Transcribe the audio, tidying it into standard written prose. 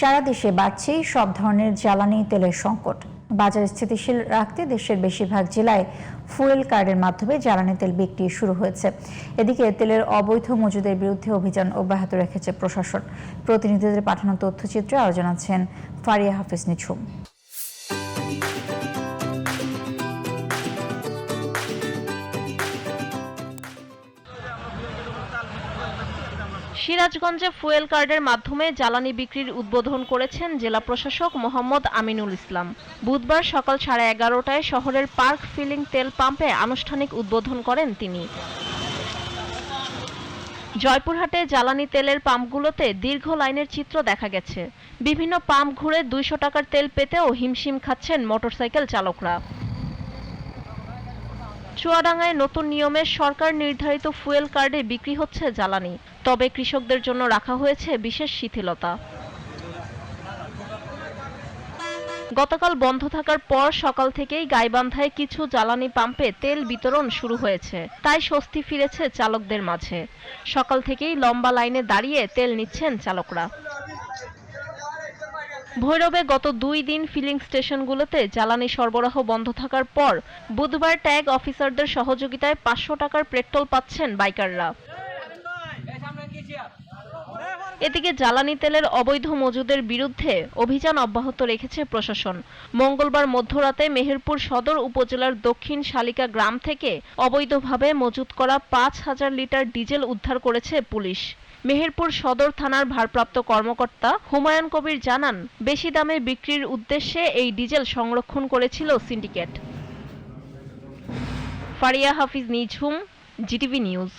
সারা দেশে বাড়ছে সব ধরনের জ্বালানি তেলের সংকট। বাজার স্থিতিশীল রাখতে দেশের বেশিরভাগ জেলায় ফুয়েল কার্ডের মাধ্যমে জ্বালানি তেল বিক্রি শুরু হয়েছে। এদিকে তেলের অবৈধ মজুদের বিরুদ্ধে অভিযান অব্যাহত রেখেছে প্রশাসন। প্রতিনিধিদের পাঠানো তথ্যচিত্রে আরও জানাচ্ছেন ফারিয়া হাফিজ নিঝুম। সিরাজগঞ্জে ফুয়েল কার্ডের মাধ্যমে জ্বালানি বিক্রির উদ্বোধন করেছেন জেলা প্রশাসক মোহাম্মদ আমিনুল ইসলাম। বুধবার সকাল 11:30টায় শহরের পার্ক ফিলিং তেল পাম্পে আনুষ্ঠানিক উদ্বোধন করেন তিনি। জয়পুরহাটে জ্বালানি তেলের পাম্পগুলোতে দীর্ঘ লাইনের চিত্র দেখা গেছে। বিভিন্ন পাম্প ঘুরে 200 টাকার তেল পেতেও হিমশিম খাচ্ছেন মোটরসাইকেল চালকরা। চুয়াডাঙ্গায় নতুন নিয়মে সরকার নির্ধারিত ফুয়েল কার্ডে বিক্রি হচ্ছে জ্বালানি, তবে কৃষকদের জন্য রাখা হয়েছে বিশেষ শিথিলতা। গতকাল বন্ধ থাকার পর সকাল থেকেই গাইবান্ধায় কিছু জ্বালানি পাম্পে তেল বিতরণ শুরু হয়েছে, তাই স্বস্তি ফিরেছে চালকদের মাঝে। সকাল থেকেই লম্বা লাইনে দাঁড়িয়ে তেল নিচ্ছেন চালকরা। ভৈরবে গত 2 দিন ফিলিং স্টেশনগুলোতে জ্বালানি সরবরাহ বন্ধ থাকার পর বুধবার ট্যাগ অফিসারদের সহযোগিতায় 500 টাকার পেট্রোল পাচ্ছেন বাইকাররা। এদিকে জ্বালানি তেলের অবৈধ মজুদের বিরুদ্ধে অভিযান অব্যাহত রেখেছে প্রশাসন। মঙ্গলবার মধ্যরাতে মেহেরপুর সদর উপজেলার দক্ষিণ শালিকা গ্রাম থেকে অবৈধভাবে মজুত করা 5000 লিটার ডিজেল উদ্ধার করেছে পুলিশ। মেহেরপুর সদর থানার ভারপ্রাপ্ত কর্মকর্তা হুমায়ুন কবির জানান, বেশি দামে বিক্রির উদ্দেশ্যে এই ডিজেল সংরক্ষণ করেছিল সিন্ডিকেট। ফারিয়া হাফিজ নিঝুম, জিটিভি নিউজ।